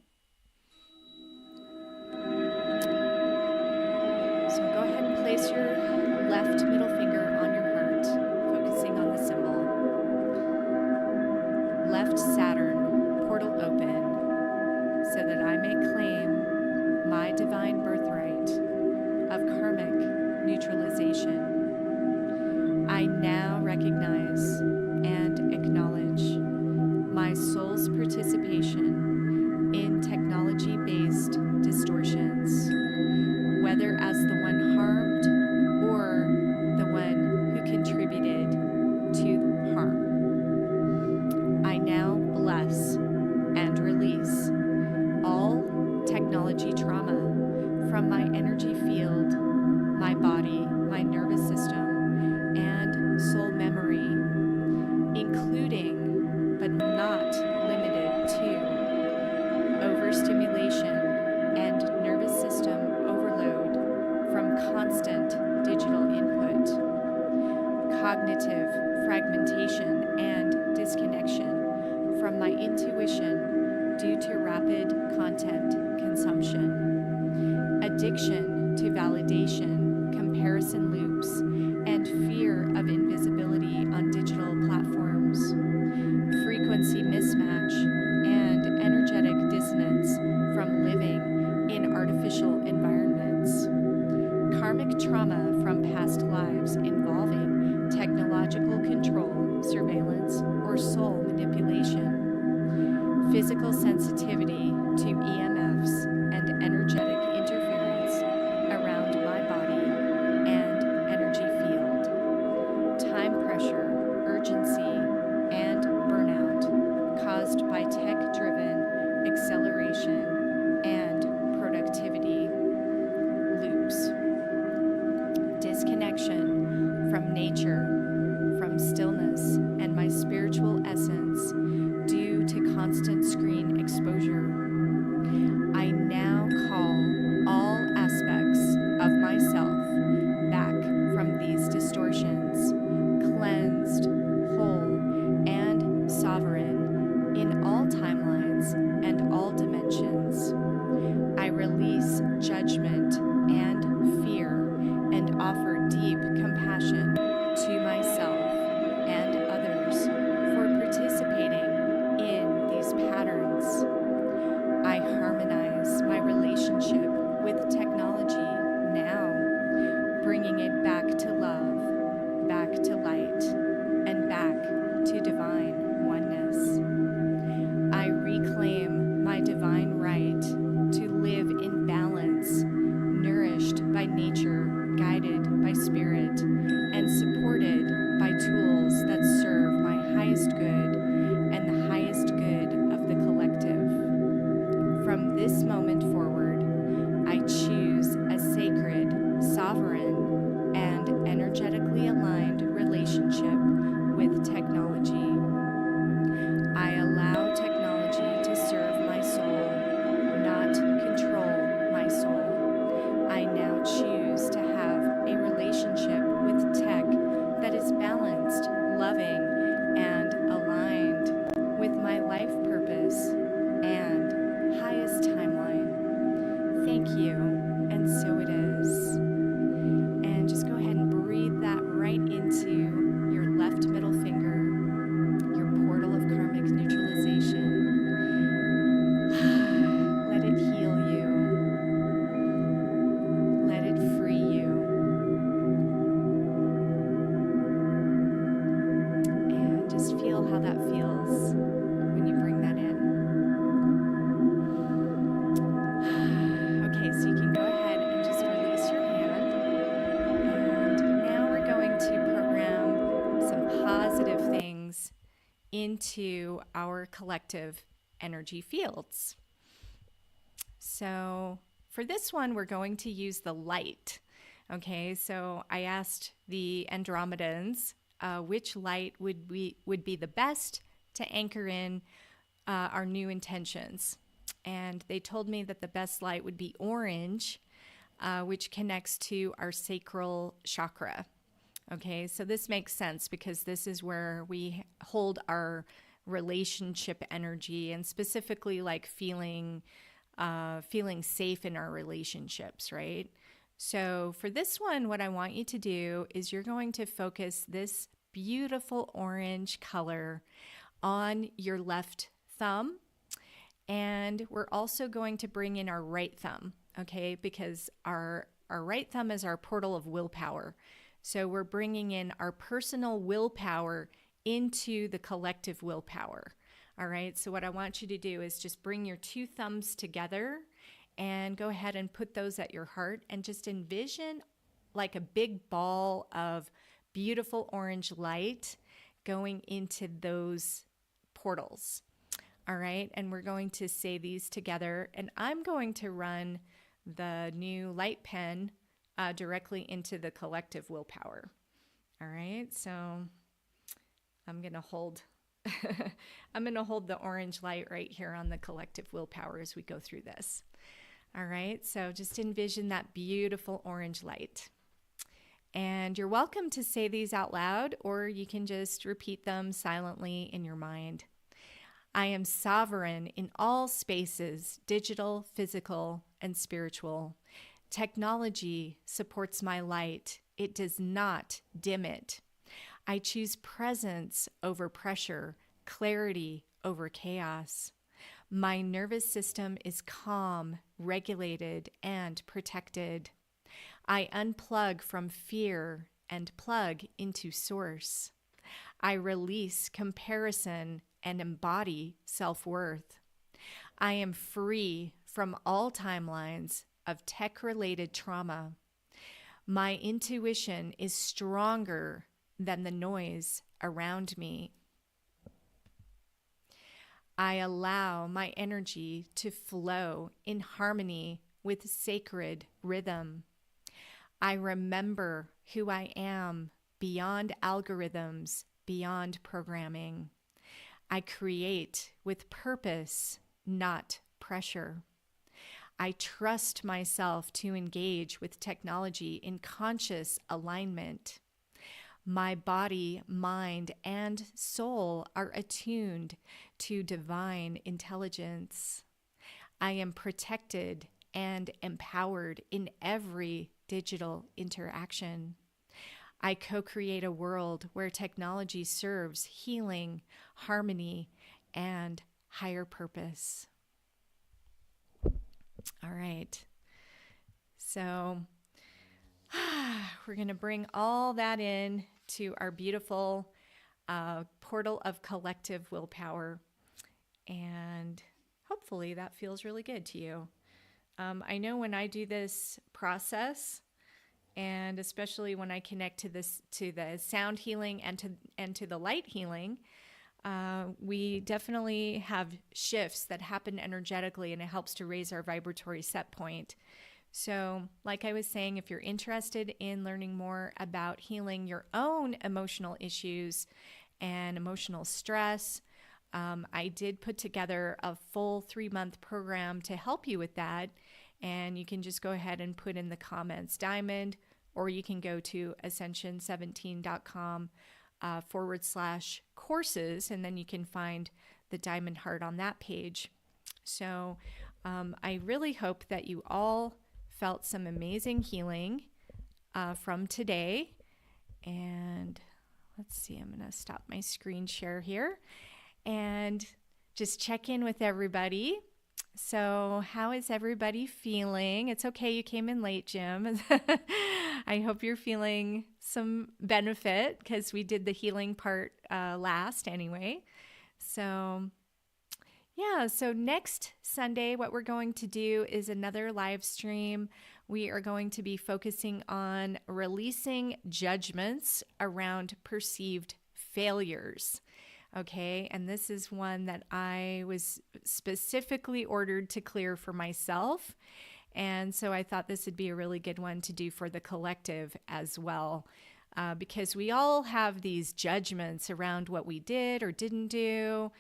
S2: So go ahead and place your left middle finger on your heart, focusing on the symbol. Left Saturn, portal open, so that I may claim my divine birthright of karmic neutralization. I now recognize and acknowledge my soul's participation in technology-based distortions, whether as the one harmed or the one who contributed to harm. I now bless and release all technology trauma from my energy field, my body, my nervous system, and soul memory, including but not limited to overstimulation and nervous system overload from constant digital input, cognitive fragmentation and disconnection from my intuition due to rapid content consumption, addiction to validation, comparison loops, and fear of invisibility on digital platforms, frequency mismatch, and energetic dissonance from living in artificial environments, karmic trauma from past lives involving technological control, surveillance, or soul manipulation, physical sensitivity to EMFs and energetic interference around my body and energy field, time pressure, urgency, and burnout caused by tech-driven acceleration and productivity loops, disconnection from nature, from stillness and my spiritual essence due to constant screen exposure. I now call all aspects of myself back from these distortions, cleansed, whole, and sovereign in all timelines and all dimensions. I release judgment and fear and offer deep compassion to myself and others for participating in these patterns. I harmonize my relationship with technology now, bringing it back to love, back to light, and back to divine oneness. I reclaim my divine right to live in balance, nourished by nature, guided by spirit, and supported by tools that serve my highest good and the highest good of the collective. From this moment forward, I choose a sacred, sovereign, and energetically aligned relationship with technology. I allow technology to serve my soul, not control my soul. I now choose to have a relationship with tech that is balanced, loving, and aligned with my life purpose and highest timeline. Thank you, and so it is. And just go ahead and breathe that right into your left middle finger, your portal of karmic neutralization. Let it heal you. Let it free you. And just feel how that feels when you bring that in. Okay, so you can go ahead and just release your hand. And now we're going to program some positive things into our collective energy fields. So for this one, we're going to use the light. Okay, so I asked the Andromedans which light would be the best to anchor in our new intentions. And they told me that the best light would be orange, which connects to our sacral chakra. Okay, so this makes sense because this is where we hold our relationship energy, and specifically like feeling safe in our relationships, right? So for this one, what I want you to do is you're going to focus this beautiful orange color on your left thumb. And we're also going to bring in our right thumb, okay? Because our right thumb is our portal of willpower. So we're bringing in our personal willpower into the collective willpower. All right, so what I want you to do is just bring your two thumbs together and go ahead and put those at your heart and just envision like a big ball of beautiful orange light going into those portals. All right, and we're going to say these together, and I'm going to run the new light pen directly into the collective willpower. All right, so I'm going to hold I'm going to hold the orange light right here on the collective willpower as we go through this. All right, so just envision that beautiful orange light. And you're welcome to say these out loud, or you can just repeat them silently in your mind. I am sovereign in all spaces, digital, physical, and spiritual. Technology supports my light. It does not dim it. I choose presence over pressure, clarity over chaos. My nervous system is calm, regulated, and protected. I unplug from fear and plug into source. I release comparison and embody self-worth. I am free from all timelines of tech-related trauma. My intuition is stronger than the noise around me. I allow my energy to flow in harmony with sacred rhythm. I remember who I am beyond algorithms, beyond programming. I create with purpose, not pressure. I trust myself to engage with technology in conscious alignment. My body, mind, and soul are attuned to divine intelligence. I am protected and empowered in every digital interaction. I co-create a world where technology serves healing, harmony, and higher purpose. All right. So we're going to bring all that in to our beautiful portal of collective willpower. And hopefully that feels really good to you. I know when I do this process, and especially when I connect to the sound healing and to the light healing, we definitely have shifts that happen energetically, and it helps to raise our vibratory set point. So, like I was saying, if you're interested in learning more about healing your own emotional issues and emotional stress, I did put together a full 3-month program to help you with that. And you can just go ahead and put in the comments diamond, or you can go to ascension17.com /courses, and then you can find the diamond heart on that page. So I really hope that you all felt some amazing healing from today. And let's see, I'm going to stop my screen share here and just check in with everybody. So how is everybody feeling? It's okay you came in late, Jim. I hope you're feeling some benefit because we did the healing part last anyway. So yeah, so next Sunday, what we're going to do is another live stream. We are going to be focusing on releasing judgments around perceived failures. Okay, and this is one that I was specifically ordered to clear for myself. And so I thought this would be a really good one to do for the collective as well, because we all have these judgments around what we did or didn't do.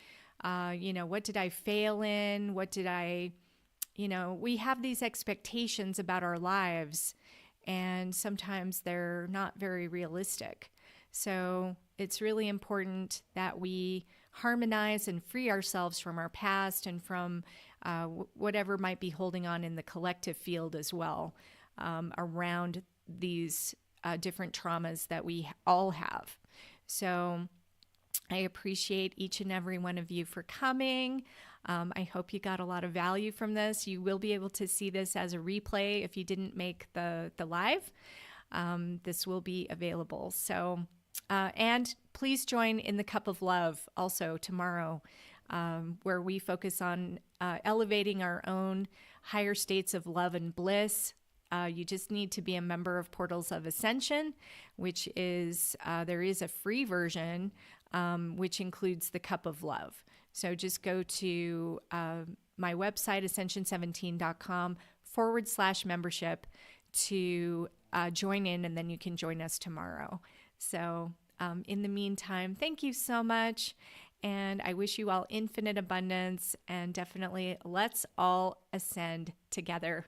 S2: What did I fail in? What did I, we have these expectations about our lives, and sometimes they're not very realistic. So it's really important that we harmonize and free ourselves from our past and from whatever might be holding on in the collective field as well. around these different traumas that we all have. So I appreciate each and every one of you for coming. I hope you got a lot of value from this. You will be able to see this as a replay if you didn't make the live. This will be available. So, and please join in the Cup of Love also tomorrow, where we focus on elevating our own higher states of love and bliss. You just need to be a member of Portals of Ascension, which is, there is a free version, which includes the Cup of Love. So just go to my website, ascension17.com/membership to join in, and then you can join us tomorrow. So in the meantime, thank you so much. And I wish you all infinite abundance, and definitely let's all ascend together.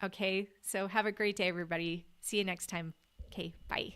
S2: Okay, so have a great day, everybody. See you next time. Okay, bye.